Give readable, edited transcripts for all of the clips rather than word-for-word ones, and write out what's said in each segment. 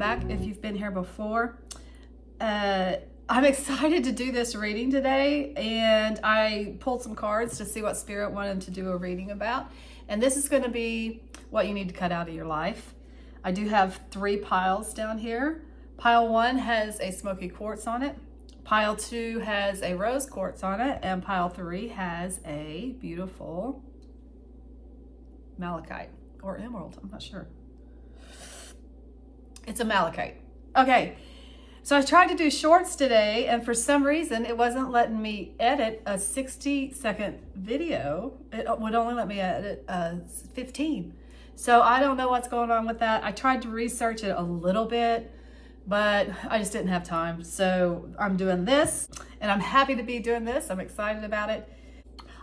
back if you've been here before. I'm excited to do this reading today, and I pulled some cards to see what Spirit wanted to do a reading about. And this is going to be what you need to cut out of your life. I do have 3 piles down here. Pile 1 has a smoky quartz on it. Pile 2 has a rose quartz on it, and pile 3 has a beautiful malachite or emerald, I'm not sure. It's a malachite. Okay, so I tried to do shorts today, and for some reason it wasn't letting me edit a 60-second video. It would only let me edit 15. So I don't know what's going on with that. I tried to research it a little bit, but I just didn't have time. So I'm doing this, and I'm happy to be doing this. I'm excited about it.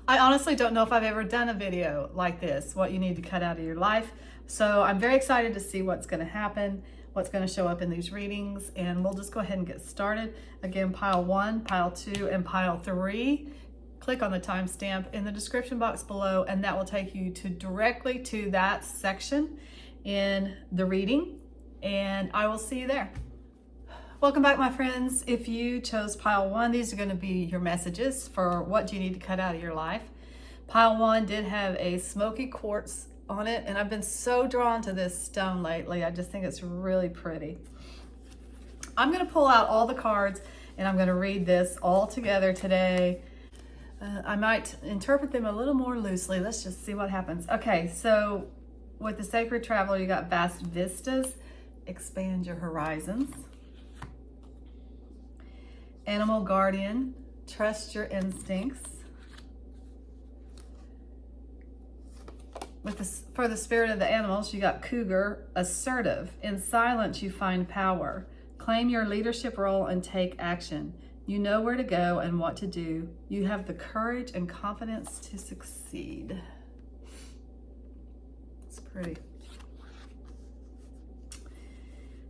I honestly don't know if I've ever done a video like this, what you need to cut out of your life. So I'm very excited to see what's going to happen, what's going to show up in these readings, and we'll just go ahead and get started. Again, pile 1, pile 2, and pile 3. Click on the timestamp in the description box below, and that will take you directly to that section in the reading, and I will see you there. Welcome back, my friends. If you chose pile 1, these are going to be your messages for what you need to cut out of your life. Pile 1 did have a smoky quartz on it, and I've been so drawn to this stone lately. I just think it's really pretty. I'm going to pull out all the cards, and I'm going to read this all together today. I might interpret them a little more loosely. Let's just see what happens. Okay, so with the Sacred Traveler, you got vast vistas, expand your horizons. Animal Guardian, trust your instincts. For the Spirit of the Animals, you got Cougar, assertive. In silence, you find power. Claim your leadership role and take action. You know where to go and what to do. You have the courage and confidence to succeed. It's pretty.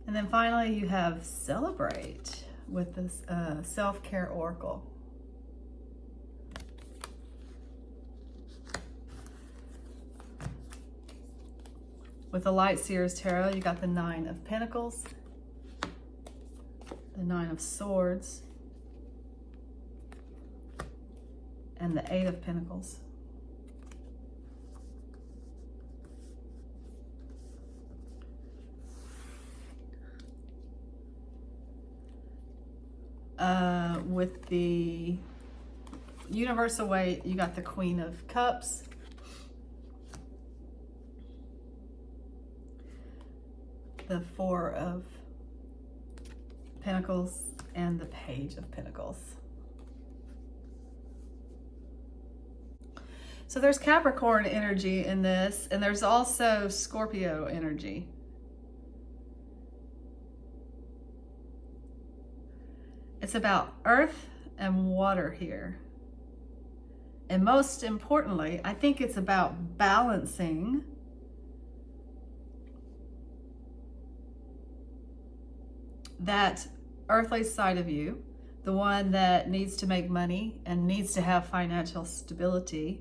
And then finally, you have Celebrate with this self-care oracle. With the Lightseers Tarot, you got the 9 of Pentacles, the 9 of Swords, and the 8 of Pentacles. With the Universal Waite, you got the Queen of Cups, the 4 of Pentacles, and the Page of Pentacles. So there's Capricorn energy in this, and there's also Scorpio energy. It's about earth and water here. And most importantly, I think it's about balancing that earthly side of you, the one that needs to make money and needs to have financial stability,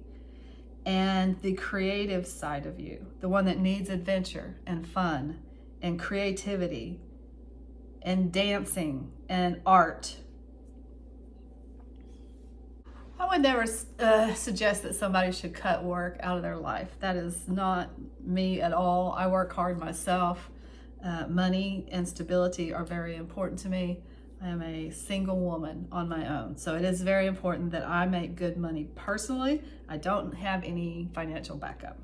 and the creative side of you, the one that needs adventure and fun and creativity and dancing and art. I would never suggest that somebody should cut work out of their life. That is not me at all. I work hard myself. Money and stability are very important to me. I am a single woman on my own, so it is very important that I make good money personally. I don't have any financial backup.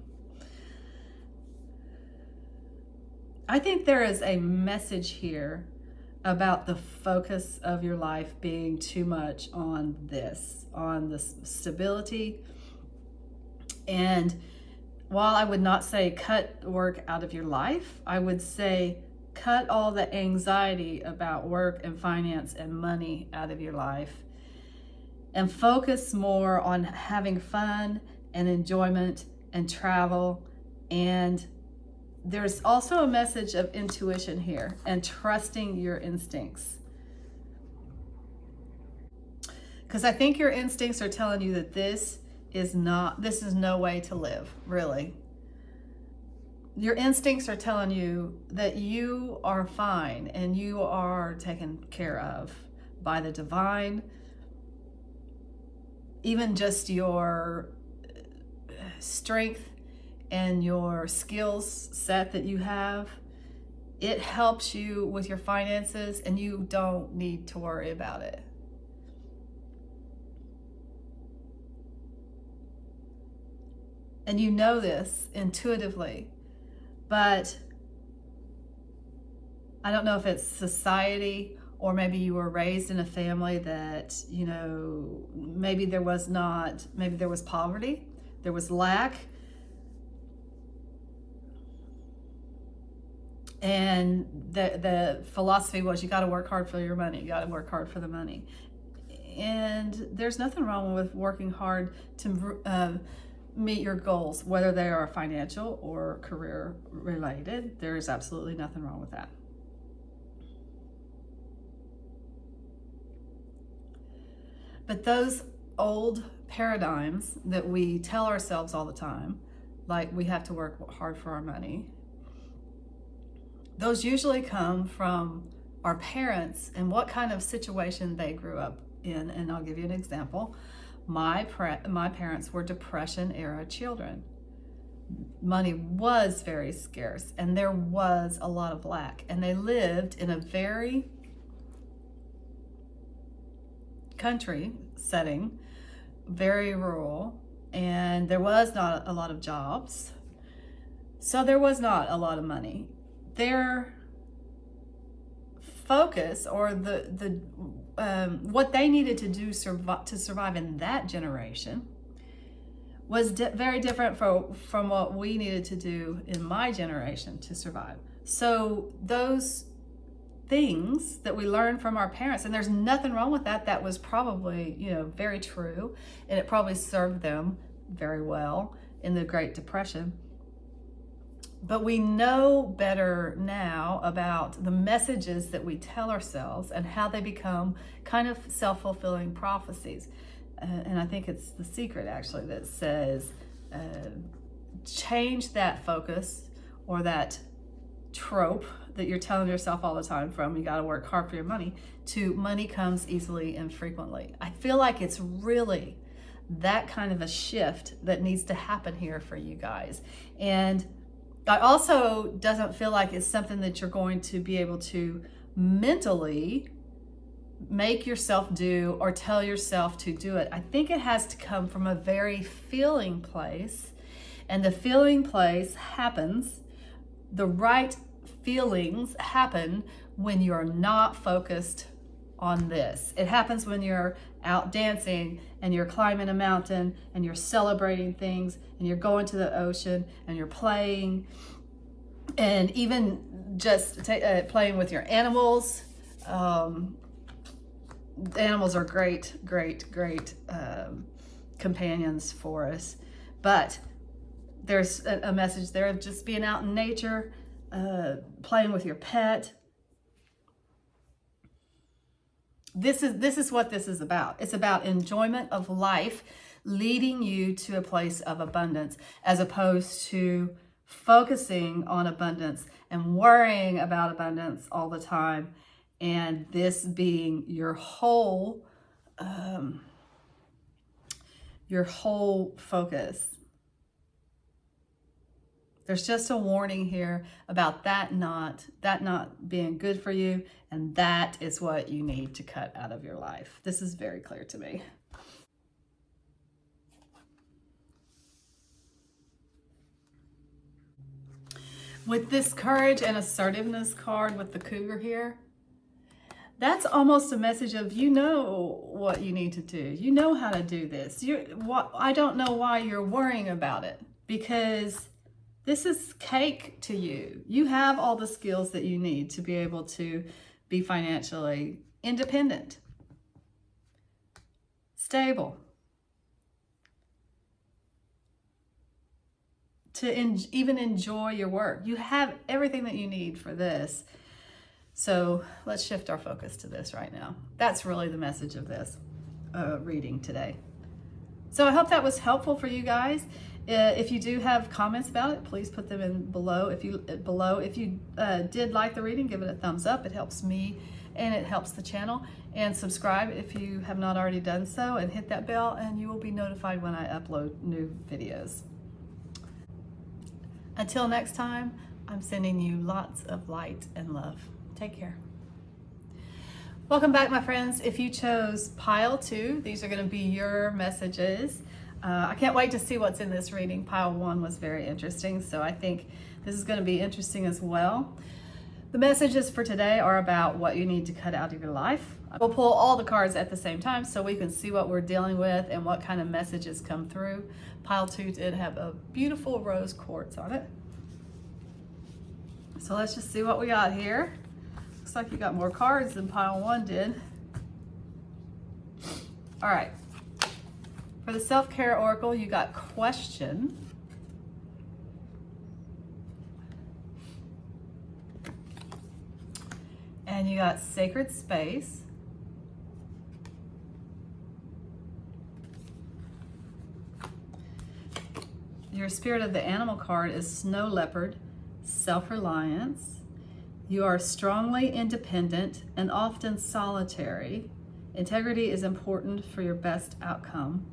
I think there is a message here about the focus of your life being too much on this, on the stability. And while I would not say cut work out of your life, I would say cut all the anxiety about work and finance and money out of your life and focus more on having fun and enjoyment and travel. And there's also a message of intuition here and trusting your instincts. Because I think your instincts are telling you that this is no way to live, really. Your instincts are telling you that you are fine and you are taken care of by the divine. Even just your strength and your skills set that you have, it helps you with your finances and you don't need to worry about it. And you know this intuitively, but I don't know if it's society or maybe you were raised in a family that, you know, maybe there was poverty, there was lack. And the philosophy was you got to work hard for your money, you got to work hard for the money. And there's nothing wrong with working hard to meet your goals, whether they are financial or career related. There is absolutely nothing wrong with that. But those old paradigms that we tell ourselves all the time, like we have to work hard for our money, those usually come from our parents and what kind of situation they grew up in. And I'll give you an example. My parents were Depression era children. Money was very scarce and there was a lot of lack, and they lived in a very country setting, very rural, and there was not a lot of jobs, so there was not a lot of money. Their focus, or what they needed to do to survive in that generation, was very different from what we needed to do in my generation to survive. So those things that we learned from our parents, and there's nothing wrong with that, that was probably, you know, very true, and it probably served them very well in the Great Depression. But we know better now about the messages that we tell ourselves and how they become kind of self-fulfilling prophecies. And I think it's The Secret, actually, that says change that focus or that trope that you're telling yourself all the time, from you got to work hard for your money, to money comes easily and frequently. I feel like it's really that kind of a shift that needs to happen here for you guys. And I also doesn't feel like it's something that you're going to be able to mentally make yourself do or tell yourself to do it. I think it has to come from a very feeling place, and the feeling place happens, the right feelings happen when you're not focused on this. It happens when you're out dancing and you're climbing a mountain and you're celebrating things and you're going to the ocean and you're playing, and even just playing with your animals. Animals are great companions for us, but there's a message there of just being out in nature, playing with your pet. This is what this is about. It's about enjoyment of life, leading you to a place of abundance, as opposed to focusing on abundance and worrying about abundance all the time, and this being your whole focus. There's just a warning here about that not being good for you, and that is what you need to cut out of your life. This is very clear to me. With this courage and assertiveness card with the cougar here, that's almost a message of, you know what you need to do. You know how to do this. I don't know why you're worrying about it, because this is cake to you. You have all the skills that you need to be able to be financially independent, stable, to even enjoy your work. You have everything that you need for this. So let's shift our focus to this right now. That's really the message of this reading today. So I hope that was helpful for you guys. If you do have comments about it, please put them in below. If you did like the reading, give it a thumbs up. It helps me and it helps the channel. And subscribe if you have not already done so, and hit that bell and you will be notified when I upload new videos. Until next time, I'm sending you lots of light and love. Take care. Welcome back, my friends. If you chose pile 2, these are going to be your messages. I can't wait to see what's in this reading. Pile 1 was very interesting, so I think this is going to be interesting as well. The messages for today are about what you need to cut out of your life. We'll pull all the cards at the same time so we can see what we're dealing with and what kind of messages come through. Pile 2 did have a beautiful rose quartz on it. So let's just see what we got here. Looks like you got more cards than pile 1 did. All right. For the self-care oracle, you got question. And you got sacred space. Your spirit of the animal card is snow leopard, self-reliance. You are strongly independent and often solitary. Integrity is important for your best outcome.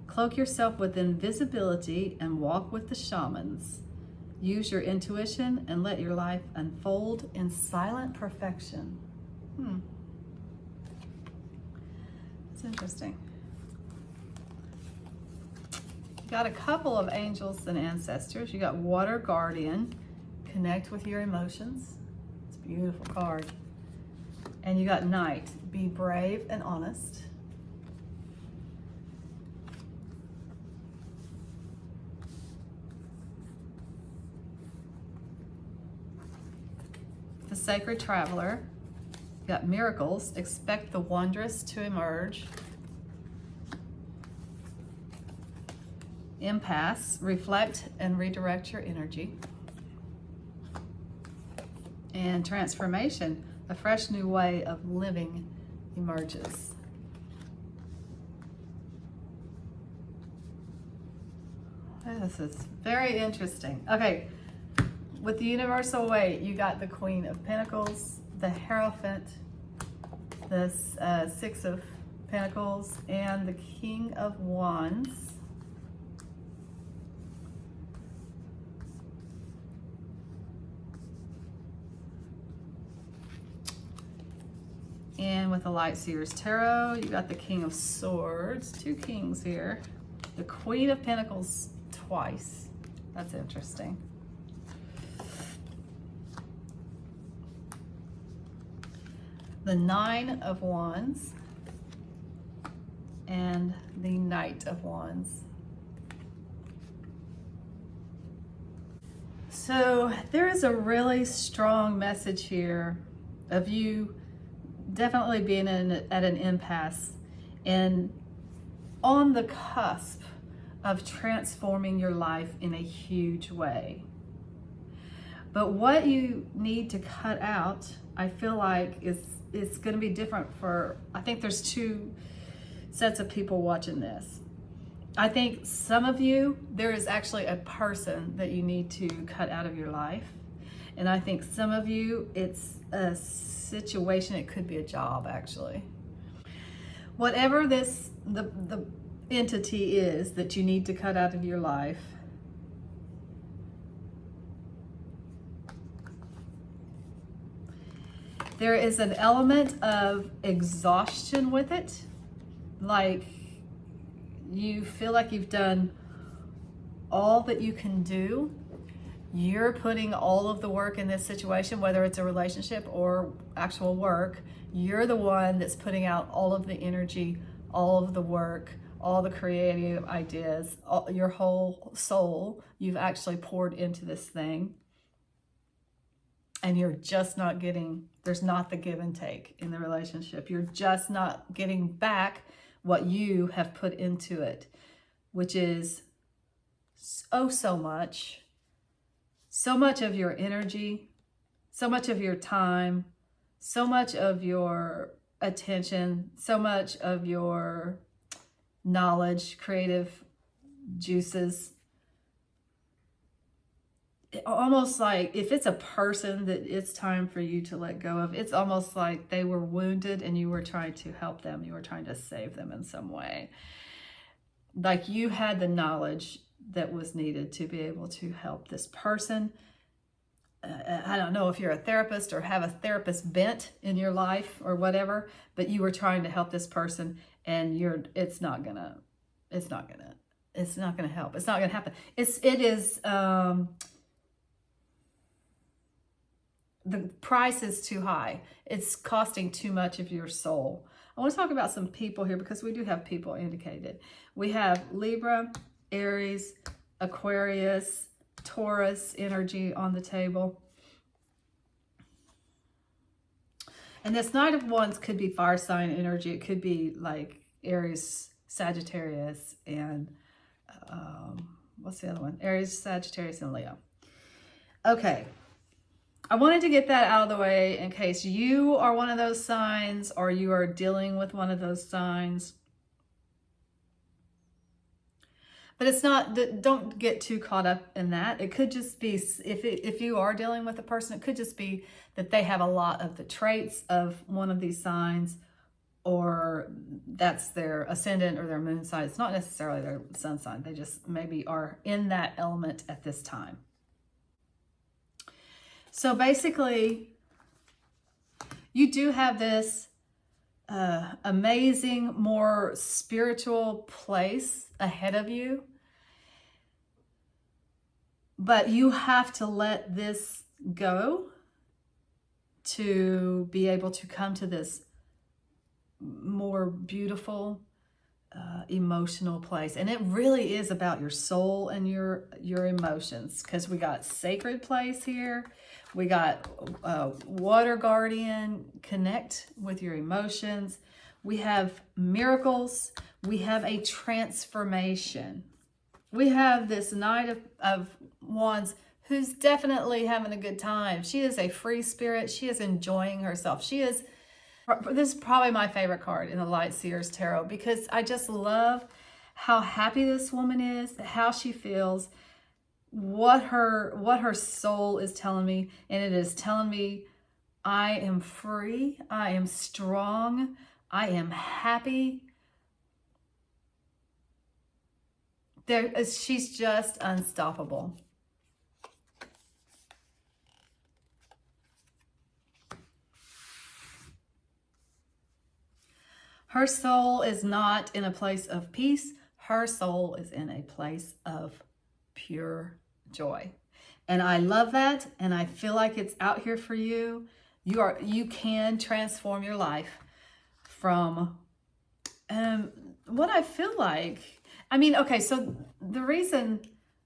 Cloak yourself with invisibility and walk with the shamans. Use your intuition and let your life unfold in silent perfection. It's interesting. You got a couple of angels and ancestors. You got water guardian, connect with your emotions. It's a beautiful card. And you got knight, be brave and honest. The sacred traveler, you got miracles, expect the wondrous to emerge. Impasse, reflect and redirect your energy. And transformation, a fresh new way of living emerges. This is very interesting. Okay, with the universal Waite, you got the Queen of Pentacles, the Hierophant, the Six of Pentacles, and the King of Wands. And with the Lightseers Tarot, you got the King of Swords, 2 kings here. The Queen of Pentacles twice. That's interesting. The Nine of Wands and the Knight of Wands. So there is a really strong message here of you definitely being at an impasse and on the cusp of transforming your life in a huge way. But what you need to cut out, I feel like it's going to be different for, I think there's 2 sets of people watching this. I think some of you, there is actually a person that you need to cut out of your life. And I think some of you, it's a situation, it could be a job actually. Whatever this, the entity is that you need to cut out of your life, there is an element of exhaustion with it. Like you feel like you've done all that you can do. You're putting all of the work in this situation, whether it's a relationship or actual work. You're the one that's putting out all of the energy, all of the work, all the creative ideas, your whole soul you've actually poured into this thing. And you're just not getting, there's not the give and take in the relationship. You're just not getting back what you have put into it, which is so much. So much of your energy, so much of your time, so much of your attention, so much of your knowledge, creative juices, almost like if it's a person that it's time for you to let go of, it's almost like they were wounded and you were trying to help them. You were trying to save them in some way. Like you had the knowledge that was needed to be able to help this person. I don't know if you're a therapist or have a therapist bent in your life or whatever, but you were trying to help this person, and it's not gonna help. It's not gonna happen. It is the price is too high. It's costing too much of your soul. I want to talk about some people here because we do have people indicated. We have Libra, Aries, Aquarius, Taurus energy on the table. And this Knight of Wands could be fire sign energy. It could be like Aries, Sagittarius, and what's the other one? Aries, Sagittarius, and Leo. Okay. I wanted to get that out of the way in case you are one of those signs or you are dealing with one of those signs. But it's not, don't get too caught up in that. It could just be, if you are dealing with a person, it could just be that they have a lot of the traits of one of these signs, or that's their ascendant or their moon sign. It's not necessarily their sun sign. They just maybe are in that element at this time. So basically, you do have this amazing, more spiritual place ahead of you. But you have to let this go to be able to come to this more beautiful, emotional place. And it really is about your soul and your emotions, because we got sacred place here. We got water guardian, connect with your emotions. We have miracles. We have a transformation. We have this Knight of Wands who's definitely having a good time. She is a free spirit. She is enjoying herself. This is probably my favorite card in the Lightseers Tarot, because I just love how happy this woman is, how she feels, what her soul is telling me. And it is telling me, I am free, I am strong, I am happy. She's just unstoppable. Her soul is not in a place of peace. Her soul is in a place of pure joy. And I love that. And I feel like it's out here for you. You can transform your life from what I feel like. I mean, okay, so the reason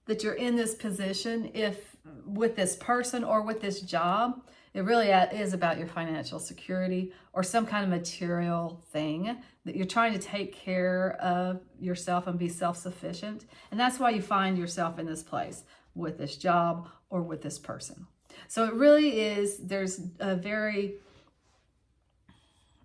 that you're in this position, if with this person or with this job, it really is about your financial security or some kind of material thing that you're trying to take care of yourself and be self-sufficient. And that's why you find yourself in this place with this job or with this person. So it really is, there's a very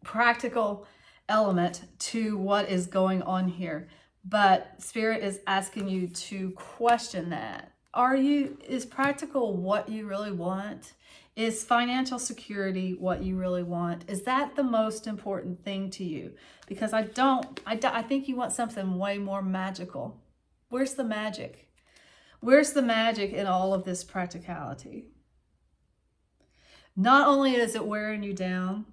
practical element to what is going on here. But Spirit is asking you to question that. Is practical what you really want? Is financial security what you really want? Is that the most important thing to you? Because I think you want something way more magical. Where's the magic? Where's the magic in all of this practicality? Not only is it wearing you down,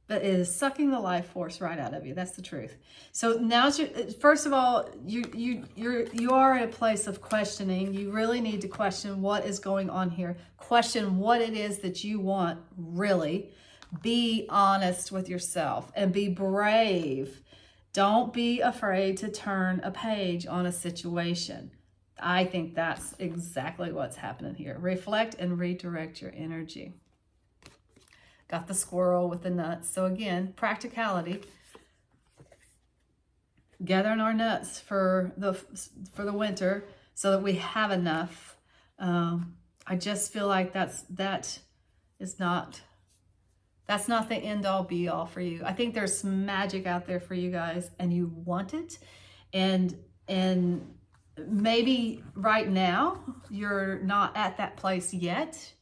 but it is sucking the life force right out of you. That's the truth. So now, first of all, you are in a place of questioning. You really need to question what is going on here. Question what it is that you want, really. Be honest with yourself and be brave. Don't be afraid to turn a page on a situation. I think that's exactly what's happening here. Reflect and redirect your energy. Got the squirrel with the nuts. So again, practicality. Gathering our nuts for the winter so that we have enough. I just feel like that's not the end all be all for you. I think there's some magic out there for you guys and you want it. And maybe right now you're not at that place yet,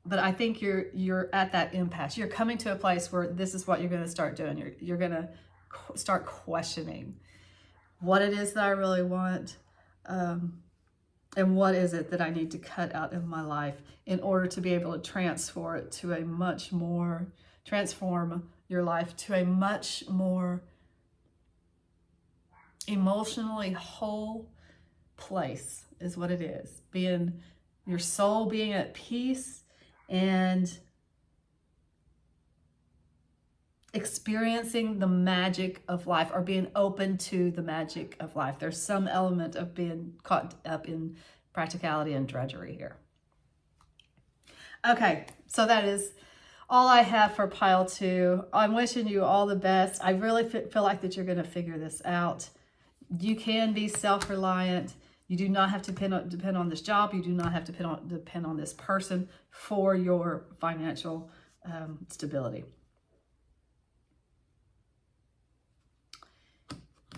but I think you're at that impasse. You're coming to a place where this is what you're going to start doing. You're going to start questioning what it is that I really want, and what is it that I need to cut out of my life in order to be able to transform your life to a much more emotionally whole place, is what it is. Being your soul being at peace and experiencing the magic of life, or being open to the magic of life. There's some element of being caught up in practicality and drudgery here. Okay, so that is all I have for pile 2. I'm wishing you all the best. I really feel like that you're going to figure this out. You can be self-reliant. You do not have to depend on this job. You do not have to depend on this person for your financial stability.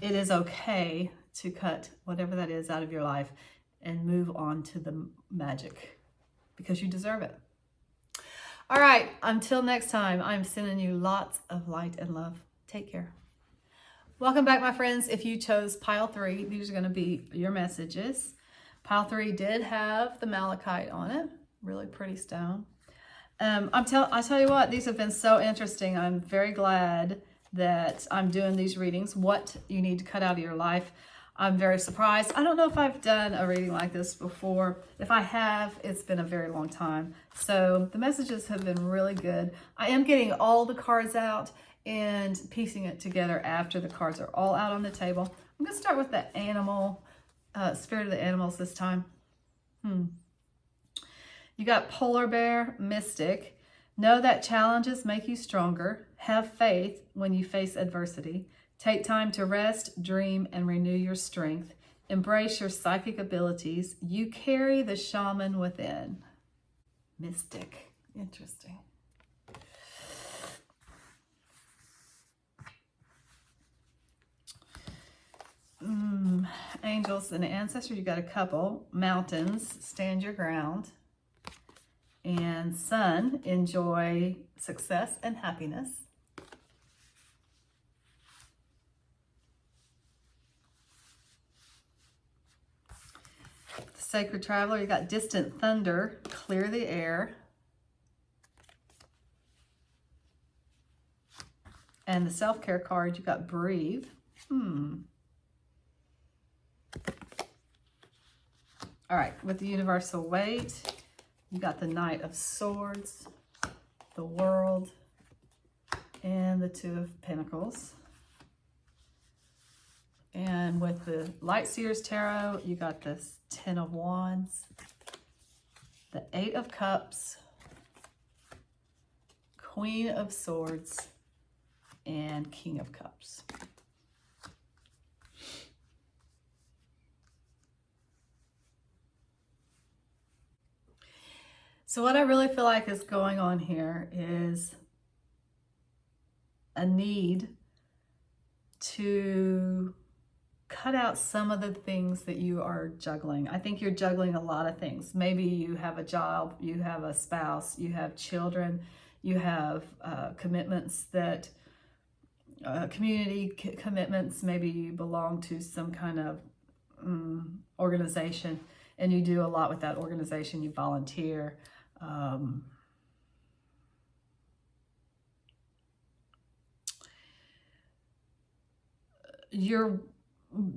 It is okay to cut whatever that is out of your life and move on to the magic, because you deserve it. All right, until next time, I'm sending you lots of light and love. Take care. Welcome back, my friends. If you chose pile 3, these are going to be your messages. Pile 3 did have the Malachite on it. Really pretty stone. I tell you what, these have been so interesting. I'm very glad that I'm doing these readings, what you need to cut out of your life. I'm very surprised. I don't know if I've done a reading like this before. If I have, it's been a very long time. So the messages have been really good. I am getting all the cards out and piecing it together after the cards are all out on the table. I'm going to start with the animal, spirit of the animals this time. You got polar bear, mystic. Know that challenges make you stronger. Have faith when you face adversity. Take time to rest, dream, and renew your strength. Embrace your psychic abilities. You carry the shaman within. Mystic. Interesting. Angels and ancestors, you got a couple. Mountains, stand your ground. And sun, enjoy success and happiness. The sacred traveler, you got distant thunder, clear the air. And the self-care card, you got breathe. All right, with the universal Waite, you got the Knight of Swords, the World, and the Two of Pentacles. And with the Lightseers Tarot, you got this Ten of Wands, the Eight of Cups, Queen of Swords, and King of Cups. So what I really feel like is going on here is a need to cut out some of the things that you are juggling. I think you're juggling a lot of things. Maybe you have a job, you have a spouse, you have children, you have commitments that, community commitments. Maybe you belong to some kind of organization and you do a lot with that organization. You volunteer. You're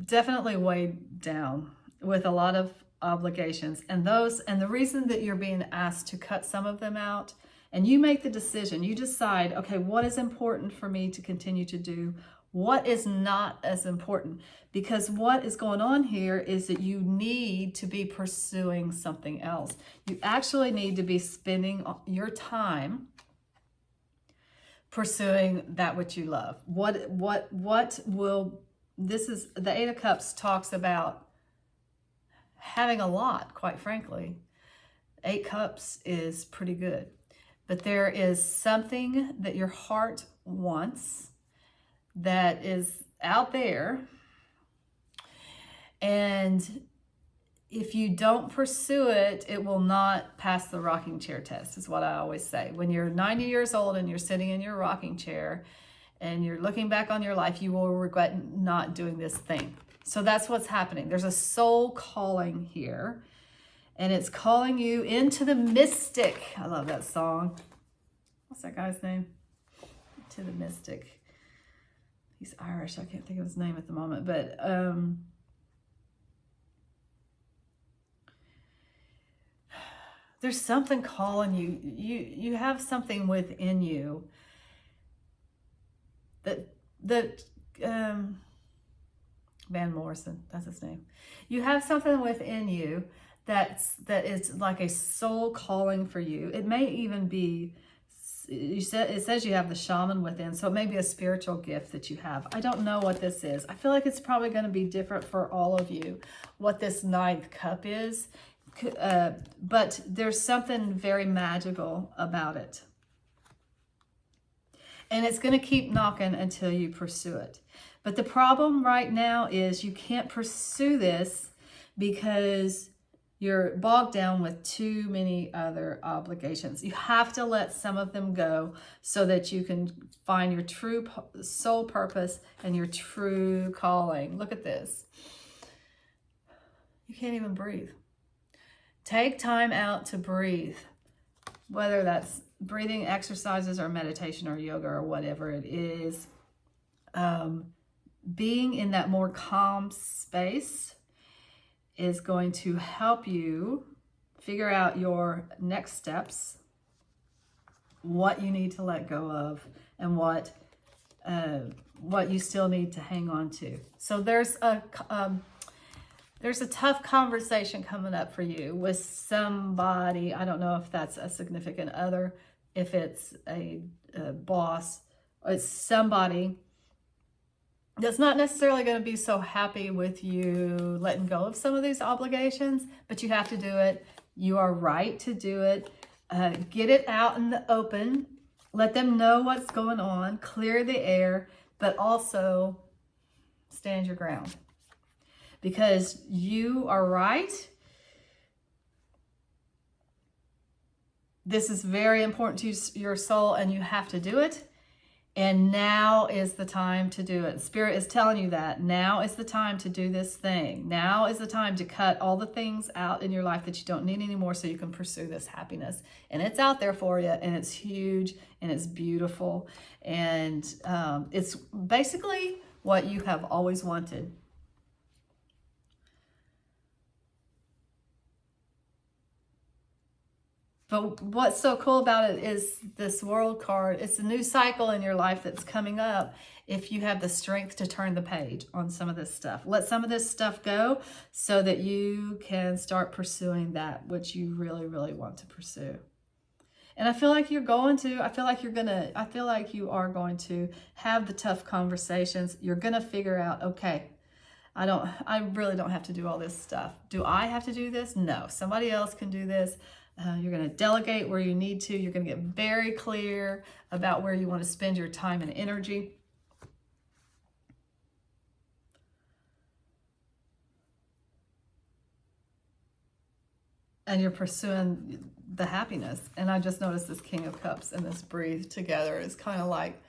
definitely weighed down with a lot of obligations, and the reason that you're being asked to cut some of them out, and you make the decision, you decide, okay, what is important for me to continue to do? What is not as important? Because what is going on here is that you need to be pursuing something else. You actually need to be spending your time pursuing that which you love. This is, the Eight of Cups talks about having a lot, quite frankly. 8 cups is pretty good. But there is something that your heart wants that is out there And if you don't pursue it, it will not pass the rocking chair test, is what I always say. When you're 90 years old and you're sitting in your rocking chair and you're looking back on your life, you will regret not doing this thing. So that's what's happening. There's a soul calling here, and it's calling you into the mystic. I love that song. What's that guy's name? To the Mystic. He's Irish. I can't think of his name at the moment, but there's something calling you. You have something within you that Van Morrison, that's his name. You have something within you that is like a soul calling for you. It may even be, it says you have the shaman within, so it may be a spiritual gift that you have. I don't know what this is. I feel like it's probably going to be different for all of you, what this ninth cup is. But there's something very magical about it. And it's going to keep knocking until you pursue it. But the problem right now is you can't pursue this because you're bogged down with too many other obligations. You have to let some of them go so that you can find your true soul purpose and your true calling. Look at this. You can't even breathe. Take time out to breathe, whether that's breathing exercises or meditation or yoga or whatever it is. Being in that more calm space is going to help you figure out your next steps, what you need to let go of, and what you still need to hang on to. So there's a tough conversation coming up for you with somebody. I don't know if that's a significant other, if it's a boss, or it's somebody that's not necessarily going to be so happy with you letting go of some of these obligations, but you have to do it. You are right to do it. Get it out in the open. Let them know what's going on. Clear the air, but also stand your ground. Because you are right. This is very important to your soul, and you have to do it. And now is the time to do it. Spirit is telling you that. Now is the time to do this thing. Now is the time to cut all the things out in your life that you don't need anymore so you can pursue this happiness. And it's out there for you, and it's huge, and it's beautiful. And it's basically what you have always wanted. But what's so cool about it is this world card. It's a new cycle in your life that's coming up if you have the strength to turn the page on some of this stuff. Let some of this stuff go so that you can start pursuing that which you really, really want to pursue. And I feel like you're going to. I feel like you are going to have the tough conversations. You're going to figure out, okay, I really don't have to do all this stuff. Do I have to do this? No, somebody else can do this. You're going to delegate where you need to. You're going to get very clear about where you want to spend your time and energy. And you're pursuing the happiness. And I just noticed this King of Cups and this breathe together is kind of like,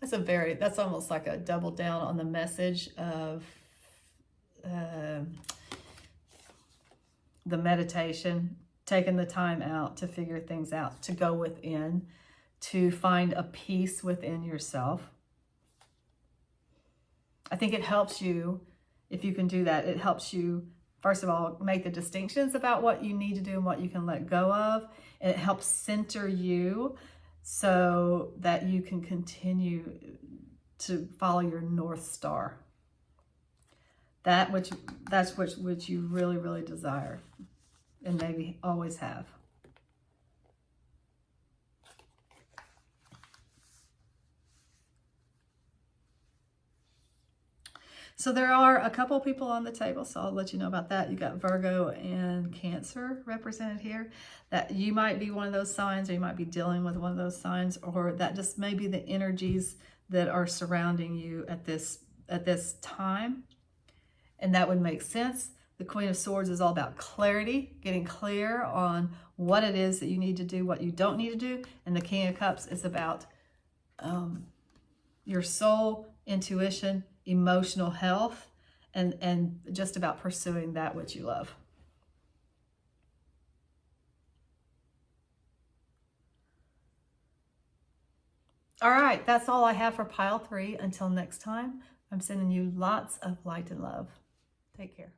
that's almost like a double down on the message of the meditation. Taking the time out to figure things out, to go within, to find a peace within yourself. I think it helps you, if you can do that, it helps you, first of all, make the distinctions about what you need to do and what you can let go of. And it helps center you so that you can continue to follow your North Star. That's what you really, really desire. And maybe always have. So there are a couple people on the table, so I'll let you know about that. You got Virgo and Cancer represented here. That you might be one of those signs, or you might be dealing with one of those signs, or that just may be the energies that are surrounding you at this time. and that would make sense. The Queen of Swords is all about clarity, getting clear on what it is that you need to do, what you don't need to do. And the King of Cups is about your soul, intuition, emotional health, and just about pursuing that which you love. All right, that's all I have for pile 3. Until next time, I'm sending you lots of light and love. Take care.